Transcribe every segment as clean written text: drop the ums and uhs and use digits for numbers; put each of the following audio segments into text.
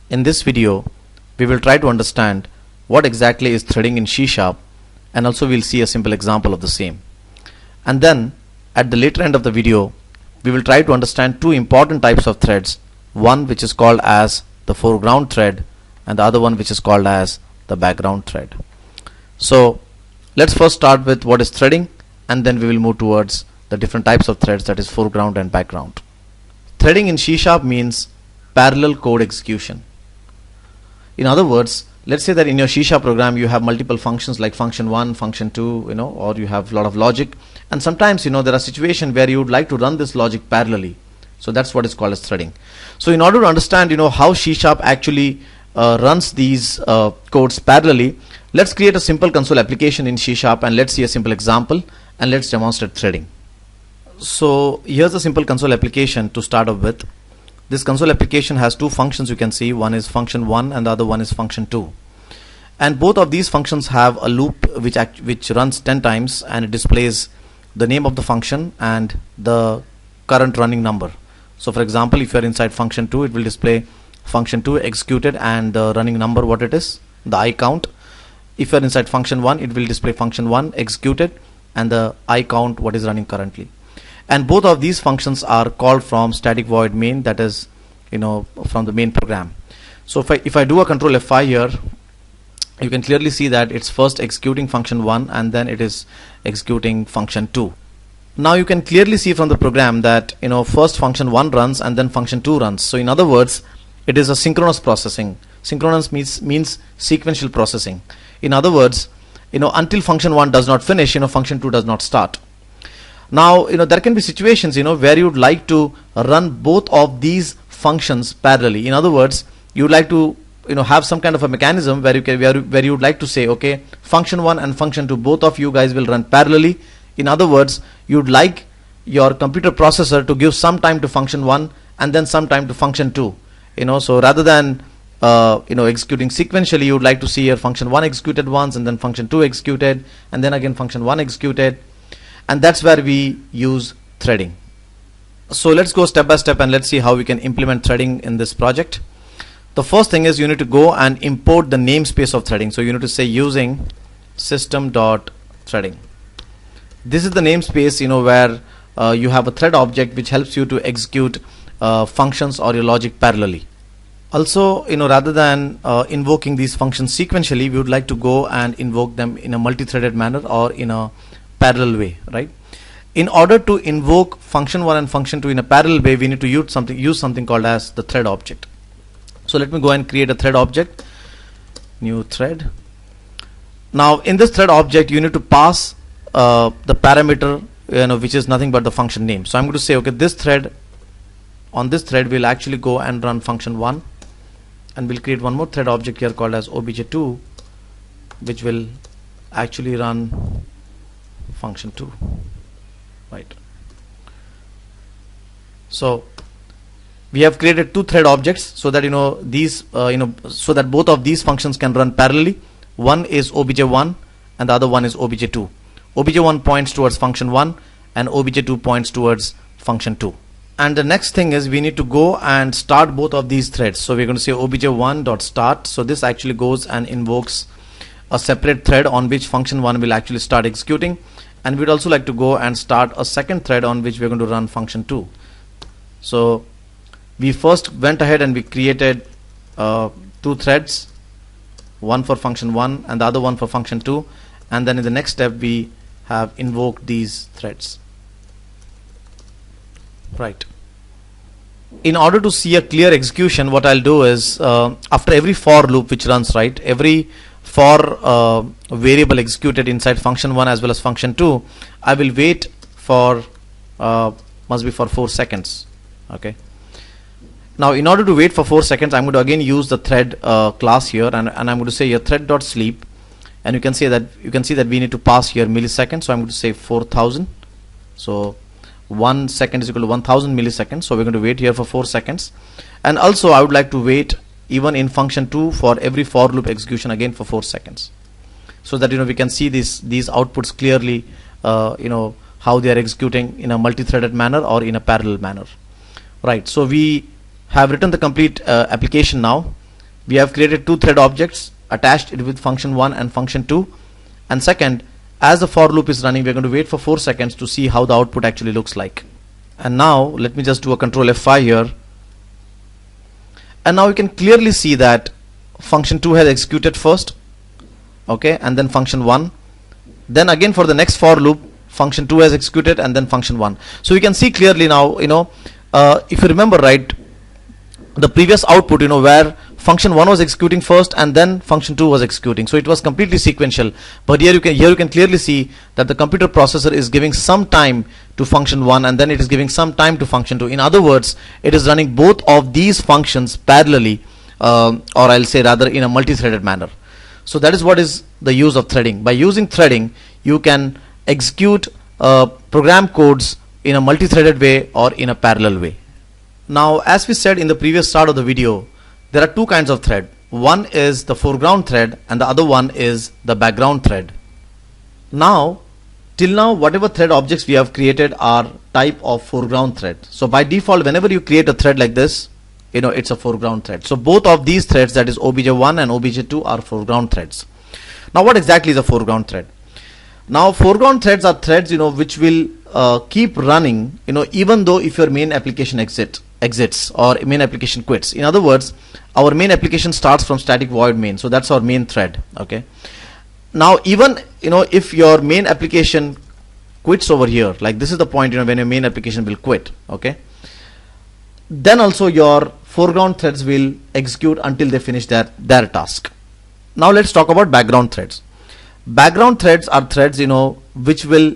In this video, we will try to understand what exactly is threading in C#, and also we'll see a simple example of the same. And then at the later end of the video, we will try to understand two important types of threads, one which is called as the foreground thread and the other one which is called as the background thread. So let's first start with what is threading, and then we will move towards the different types of threads, that is foreground and background. Threading in C# means parallel code execution. In other words, let's say that in your C# program you have multiple functions like function 1, function 2, or you have a lot of logic, and sometimes there are situations where you would like to run this logic parallelly. So that's what is called as threading. So in order to understand how C# actually runs these codes parallelly, let's create a simple console application in C# and let's see a simple example and let's demonstrate threading. So here's a simple console application to start off with. This console application has two functions, you can see. One is function 1 and the other one is function 2. And both of these functions have a loop which runs 10 times, and it displays the name of the function and the current running number. So for example, if you are inside function 2, it will display function 2 executed and the running number, what it is, the I count. If you are inside function 1, it will display function 1 executed and the I count, what is running currently. And both of these functions are called from static void main, that is from the main program. So if I do a control F5 here, you can clearly see that it's first executing function 1 and then it is executing function 2. Now you can clearly see from the program that first function 1 runs and then function 2 runs. So in other words, it is a synchronous processing. Synchronous means sequential processing. In other words, until function 1 does not finish, function 2 does not start. Now there can be situations where you would like to run both of these functions parallelly. In other words, you would like to have some kind of a mechanism where you would like to say, okay, function 1 and function 2, both of you guys will run parallelly. In other words, you would like your computer processor to give some time to function 1 and then some time to function 2. So rather than executing sequentially, you would like to see your function 1 executed once and then function 2 executed and then again function 1 executed. And that's where we use threading. So let's go step by step and let's see how we can implement threading in this project. The first thing is you need to go and import the namespace of threading. So you need to say using system.threading. This is the namespace where you have a thread object which helps you to execute functions or your logic parallelly. Also, rather than invoking these functions sequentially, we would like to go and invoke them in a multi-threaded manner or in a parallel way, right? In order to invoke function 1 and function 2 in a parallel way, we need to use something called as the thread object. So let me go and create a thread object, new thread. Now in this thread object, you need to pass the parameter which is nothing but the function name. So I'm going to say, okay, this thread, on this thread we'll actually go and run function 1, and we'll create one more thread object here called as obj2, which will actually run function 2, right? So we have created two thread objects so that these so that both of these functions can run parallelly. One is obj1 and the other one is obj2. obj1 points towards function 1 and obj2 points towards function 2. And the next thing is we need to go and start both of these threads. So we're going to say obj1.start. So this actually goes and invokes a separate thread on which function 1 will actually start executing, and we'd also like to go and start a second thread on which we're going to run function 2. So we first went ahead and we created two threads, one for function 1 and the other one for function 2, and then in the next step we have invoked these threads, right? In order to see a clear execution, what I'll do is after every for loop which runs, right, every for variable executed inside function 1 as well as function 2, I will wait for must be for 4 seconds. Okay. Now in order to wait for 4 seconds, I'm going to again use the thread class here, and I'm going to say your thread.sleep, and you can see that we need to pass here milliseconds. So I'm going to say 4000. So 1 second is equal to 1000 milliseconds. So we're going to wait here for 4 seconds, and also I would like to wait even in function 2 for every for loop execution again for 4 seconds, so that we can see these outputs clearly, how they are executing in a multi-threaded manner or in a parallel manner, right? So we have written the complete application now, we have created two thread objects, attached it with function 1 and function 2, and second, as the for loop is running, we are going to wait for 4 seconds to see how the output actually looks like. And now let me just do a control F5 here, and now you can clearly see that function 2 has executed first, okay, and then function 1, then again for the next for loop function 2 has executed, and then function 1. So you can see clearly now, if you remember right, the previous output, where function 1 was executing first and then function 2 was executing, so it was completely sequential. But here you can clearly see that the computer processor is giving some time to function 1 and then it is giving some time to function 2. In other words, it is running both of these functions parallelly, or I'll say rather in a multi-threaded manner. So that is what is the use of threading. By using threading, you can execute program codes in a multi-threaded way or in a parallel way. Now, as we said in the previous start of the video, there are two kinds of thread. One is the foreground thread and the other one is the background thread. Now, till now, whatever thread objects we have created are type of foreground thread. So by default, whenever you create a thread like this, it's a foreground thread. So both of these threads, that is obj1 and obj2, are foreground threads. Now, what exactly is a foreground thread? Now, foreground threads are threads, which will keep running, even though if your main application exits or main application quits. In other words, our main application starts from static void main, so that's our main thread. Okay. Now, even if your main application quits over here, like this is the point when your main application will quit. Okay. Then also your foreground threads will execute until they finish their task. Now let's talk about background threads. Background threads are threads which will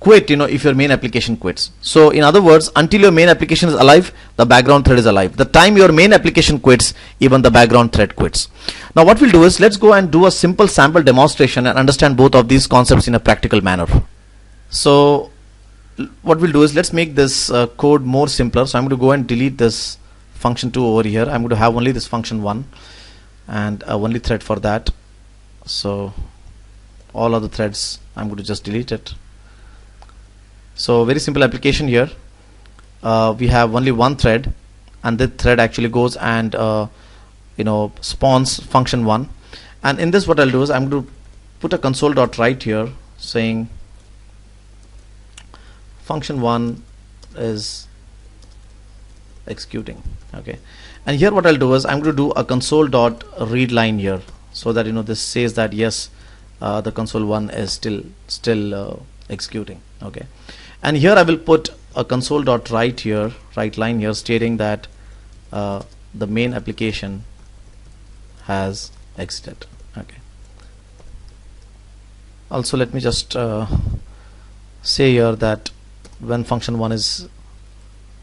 quit if your main application quits. So in other words, until your main application is alive, the background thread is alive. The time your main application quits, even the background thread quits. Now what we'll do is, let's go and do a simple sample demonstration and understand both of these concepts in a practical manner. So what we'll do is, let's make this code more simpler. So I'm going to go and delete this function 2 over here. I'm going to have only this function 1 and only thread for that. So all other threads I'm going to just delete it. So very simple application here. We have only one thread, and this thread actually goes and spawns function 1. And in this, what I'll do is I'm going to put a console.write here saying function 1 is executing. Okay, and here what I'll do is I'm going to do a console.read line here, so that this says that yes, the console 1 is still executing. Okay, and here I will put a console.write here, write line here, stating that the main application has exited. Okay. Also, let me just say here that when function 1 is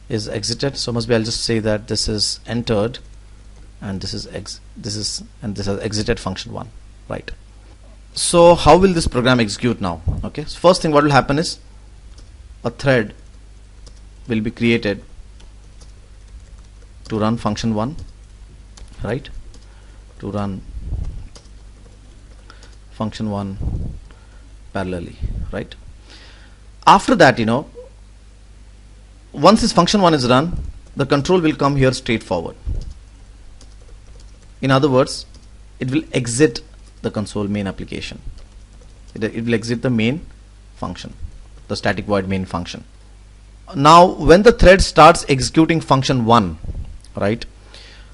exited, so must be, I'll just say that this is entered and this has exited function 1, right? So how will this program execute now? Okay, so first thing what will happen is a thread will be created to run function 1, right? To run function 1 parallelly, right? After that, once this function 1 is run, the control will come here straightforward. In other words, it will exit the console main application. It will exit the main function, the static void main function. Now when the thread starts executing function 1, right,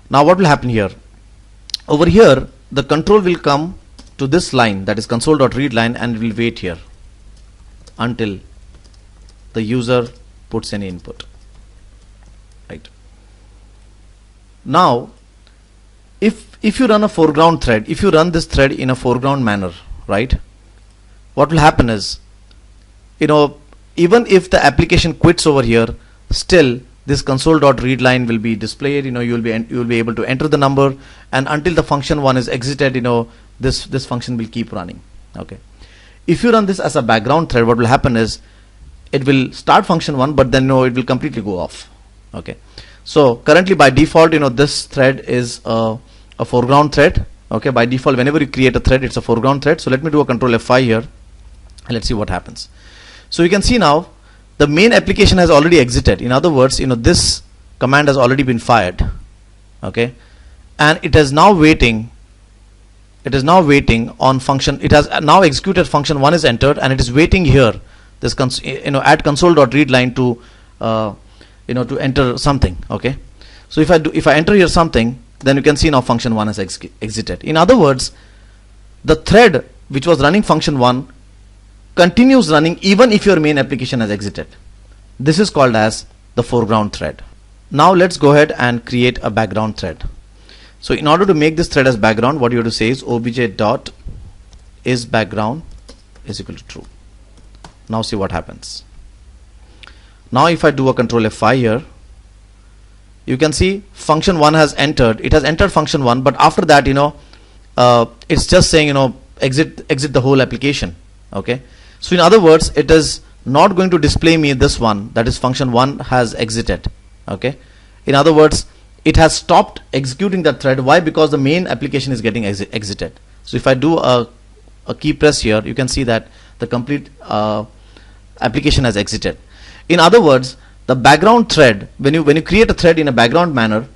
now what will happen here? Over here the control will come to this line, that is console.read line, and it will wait here until the user puts any input, right? Now if you run a foreground thread, if you run this thread in a foreground manner, right, what will happen is, even if the application quits over here, still this console.read line will be displayed. You will be able to enter the number, and until the function 1 is exited, this function will keep running. Okay, if you run this as a background thread, what will happen is it will start function 1, but then it will completely go off. Okay, so currently by default, this thread is a foreground thread. Okay, by default, whenever you create a thread, it's a foreground thread. So let me do a control F5 here, and let's see what happens. So you can see now the main application has already exited. In other words, this command has already been fired. Okay, and it is now waiting on function. It has now executed function 1 is entered, and it is waiting here this at console.readline to to enter something. Okay, so if I enter here something, then you can see now function 1 has exited. In other words, the thread which was running function 1 continues running even if your main application has exited. This is called as the foreground thread. Now let's go ahead and create a background thread. So in order to make this thread as background, what you have to say is obj.isBackground is equal to true. Now see what happens. Now if I do a control F5 here, you can see function 1 has entered. It has entered function 1, but after that, it's just saying, exit the whole application. Okay, so in other words, it is not going to display me this one, that is function 1 has exited. Okay, in other words, it has stopped executing that thread. Why? Because the main application is getting exited. So if I do a key press here, you can see that the complete application has exited. In other words, the background thread, when you create a thread in a background manner,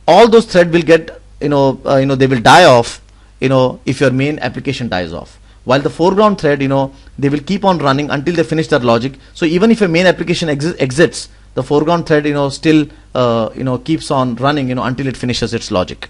all those threads will get they will die off if your main application dies off, while the foreground thread they will keep on running until they finish their logic. So even if a main application exits, the foreground thread still keeps on running until it finishes its logic.